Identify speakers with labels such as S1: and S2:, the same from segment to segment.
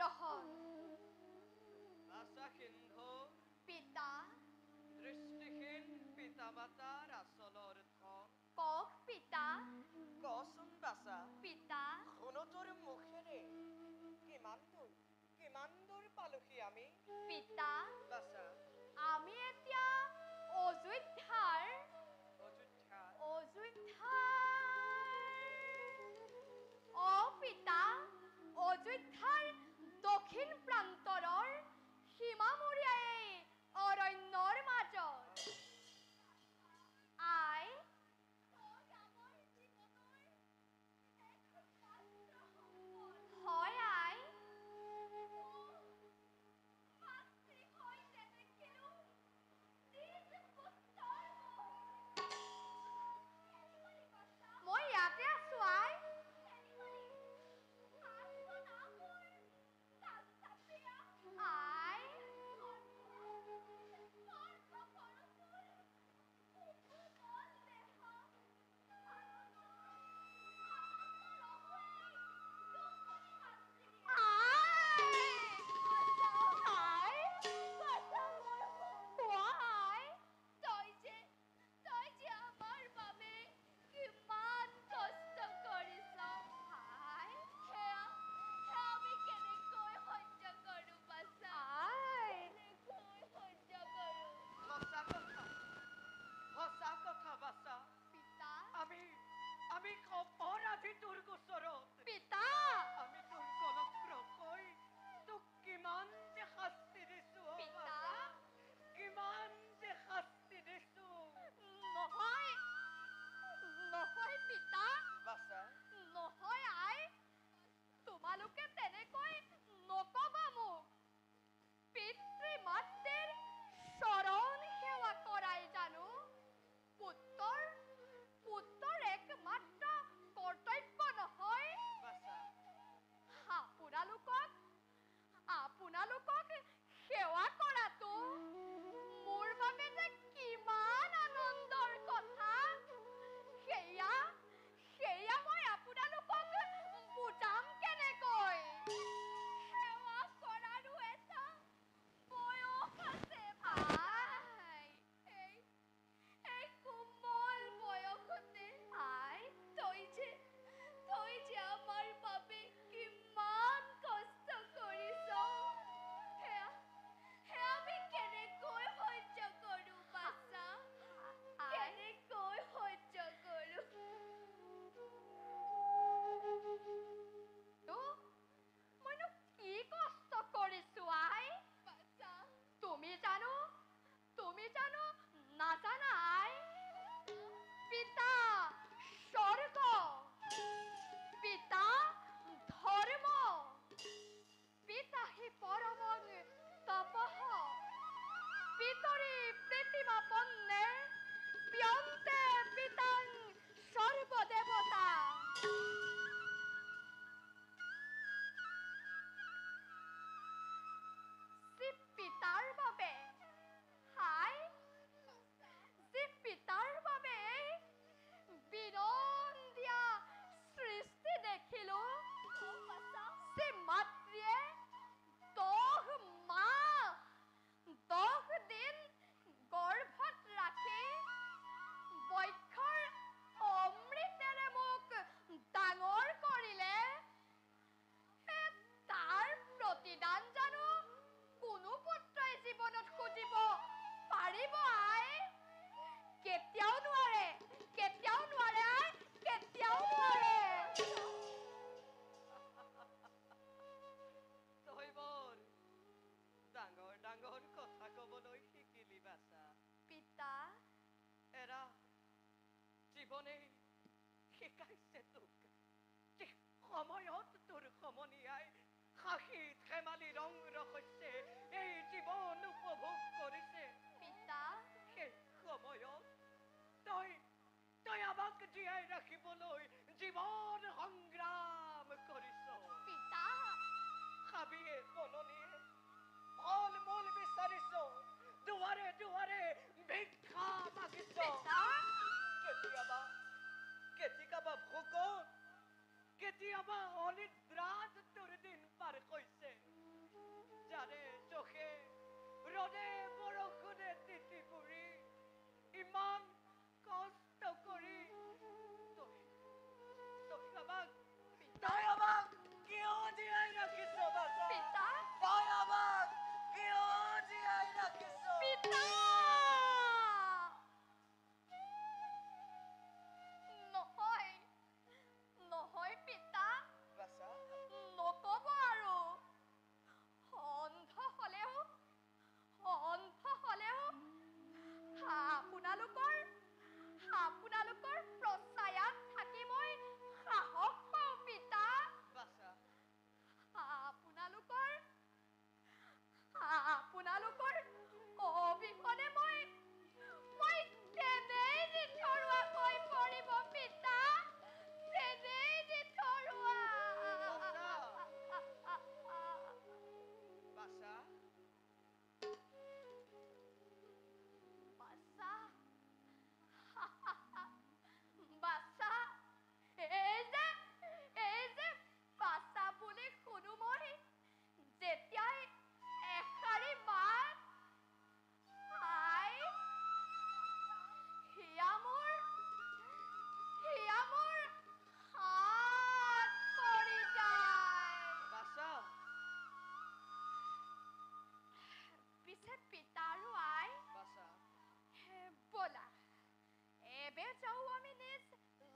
S1: গ্ৰহণ
S2: বাছা সিন্ধু
S1: পিতা
S2: দৃষ্টিহীন পিতা মাতাৰ আচল অৰ্থ
S1: কওক পিতা
S2: কচোন বাছা
S1: পিতা
S2: শুনো তোৰ মুখেৰে কিমান দূৰ পালোহি আমি
S1: পিতা
S2: বাছা
S1: আমি এতিয়া অযোধ্যাৰ পিতা অযোধ্যাৰ দক্ষিণ প্ৰান্তৰৰ সীমামূৰীয়াই অৰণ্যৰ মাজত আই হয় আই মই ইয়াতে আছো আই আই
S2: সঁচা কথা বাছা
S1: পিতা
S2: আমি অপৰাধী তোৰ গোচৰত
S1: পিতা
S2: আমি তোৰ কলপ্ৰকৈ তোক কিমান যে শাস্তি দিছো
S1: পিতা
S2: কিমান যে শাস্তি দিছো
S1: নহয় পিতা
S2: বাছা
S1: নহয় আই তোমালোকে তেনেকৈ নকবা মোক পিতৃ মাতৃৰ চৰণ সেৱা কৰাই জানো পুত্ৰৰ একমাত্ৰ কৰ্তব্য নহয়
S2: বাছা
S1: আপোনালোকক সেৱা কৰাটো মোৰ বাবে যে কিমান আনন্দৰ কথা সেয়া মই আপোনালোকক বুজাম কেনেকৈ সেৱা কৰাৰো এটা বয়স আছে ভাই এই কোমল বয়সতে আই তই যে আমাৰ বাবে কিমান কষ্ট কৰিছ সেয়া আমি কেনেকৈ সহ্য কৰো বাছা কেনেকৈ সহ্য কৰো মইনো কি কষ্ট কৰিছো আই তুমি জানো নাজানা আই পিতা স্বৰ্গ পিতা ধৰ্ম পিতা হি পৰমং তপঃ পিতৰি প্ৰীতিমাপন্নে প্যন্তে পিতাং সৰ্বদেৱতা পিতাৰ বাবে বিনন্দীয়া সৃষ্টি দেখিলো মাতৃয়ে 10 দিন গৰ্ভত ৰাখি বক্ষৰ অমৃতেৰে মোক ডাঙৰ কৰিলে তাৰ প্ৰতিদান জানো কোনো পুত্ৰই জীৱনত খুজিব পাৰিব আই কেতিয়াও নোৱাৰে আই কেতিয়াও নোৱাৰে
S2: তই বৰ ডাঙৰ কথা কবলৈ শিকিলি বাছা
S1: পিতা
S2: এৰা জীৱনে শিকাইছে তোক যে সময়ত তোৰ সমনীয়াই হাঁহি ধেমালি ৰং ৰহস্যে এই জীৱন উপভোগ কৰিছে
S1: পিতা
S2: সেই সময়ত তই আমাক জীয়াই ৰাখিবলৈ জীৱন সংগ্ৰাম কৰিছ
S1: পিতা
S2: হাবিয়ে বননিয়ে ফল মূল বিচাৰিছ দুৱাৰে ভিক্ষা মাগিছ কেতিয়াবা ভোকত কেতিয়াবা অনিদ্ৰাত তোৰ দিন পাৰ হৈছে ৰ'দে বৰষুণে তিতি ফুৰি ইমান কষ্ট কৰি তই আমাক কিয় জীয়াই ৰাখিছ বাছা?
S1: পিতা
S2: তই আমাক কিয় জীয়াই ৰাখিছ?
S1: পিতা নহয় নহয় পিতা
S2: বাছা
S1: নকব আৰু অন্ধ হলেও আপোনালোকৰ প্ৰচায়াত থাকি মই সাহস পাওঁ পিতা
S2: বাছা
S1: আপোনালোকৰ অবিহনে মই তেনেই নিথৰুৱা হৈ পৰিব পিতা তেনেই নিথৰুৱা
S2: বাছা
S1: বাছা এই যে বাছা বুলি শুনো মই যেতিয়াই এষাৰি মাত আই হিয়া মোৰ হাত পৰি যায়
S2: বাছা
S1: পিছে পিতা আৰু আই
S2: বাছা
S1: ব'লা এবে যাওঁ আমি নিজ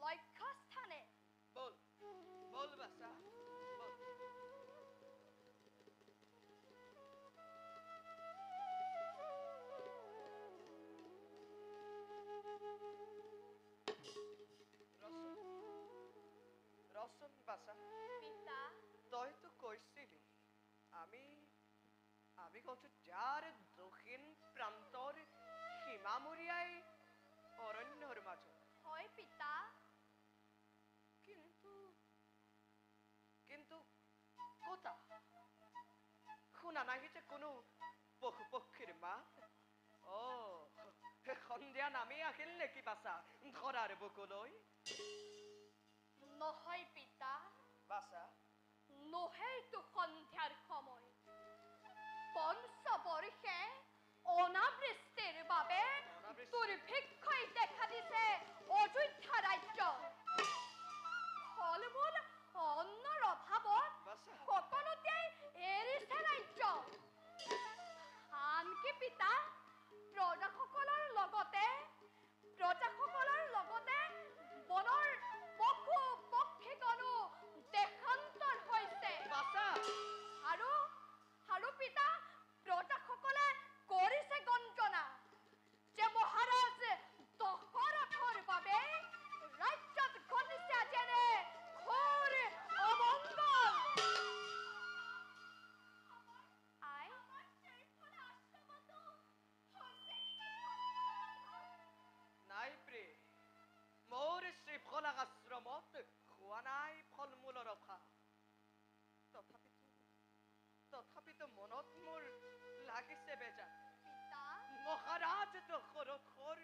S1: লক্ষ্য স্থানে
S2: বল বল বাছা বল রসন বাছা
S1: পিতা
S2: তইতো কৈছিলি আমি গত যাৰ দক্ষিণ প্ৰান্তৰ সীমামূৰীয়াই অৰণ্যৰ মাজত
S1: হয় পিতা
S2: কিন্তু কথা শুনা নাহি যে কোনো পশু পক্ষীৰ মাত সন্ধিয়া নামি আহিল নেকি বাছা ধৰাৰ বুকুলৈ
S1: নহয় পিতা
S2: বাছা
S1: নহয়তো সন্ধিয়াৰ সময় পঞ্চবৰ্ষে অনাবৃষ্টিৰ বাবে দুৰ্ভিক্ষই দেখা দিছে অযোধ্যা ৰাজ্য ফল-মূল অন্নৰ অভাৱত সকলোতে এৰিছে ৰাজ্য আনকি পিতা প্ৰজাসকলৰ লগতে বনৰ পশু পক্ষীগণো দেশান্তৰ হৈছে আৰু পিতা প্ৰজাসকলে কৰিছে গঞ্জনা যে মহাৰাজ দশৰথৰ বাবে ৰাজ্যত ঘটিছে যেনে ঘোৰ অমংগল
S2: নাই প্ৰে মোৰ শ্ৰীফলা আশ্ৰমত খোৱা নাই ফল মূলৰ অভাৱ তথাপিতো মনত মোৰ লাগিছে বেজান মহাৰাজ দশৰথৰ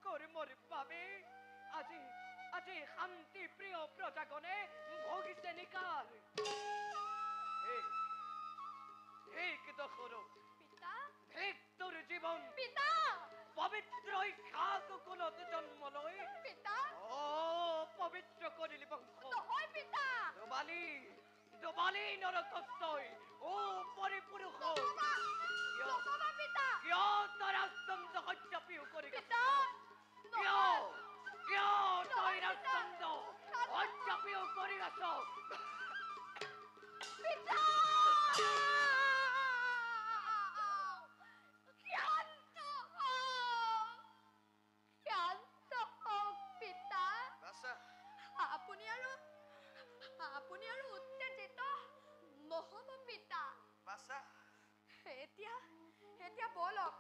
S2: কৰ্মৰ বাবে আজি শান্তি প্ৰিয় প্ৰজাগণে ভোগিছে নিকাৰ দশৰথ তোৰ জীৱন পবিত্ৰ কুলত জন্ম লৈ পবিত্ৰ কৰিলি বংশ ডুবালি নৰকস্তই পৰিপুৰুষ কিয় তই ৰাজচন্দ্ৰ হত্যা পিও কৰি কিয় তই ৰাজচন্দ্ৰ হত্যা পিও কৰি আছ
S1: আপুনি আৰু উত্তেজিত নহব পিতা এতিয়া বলক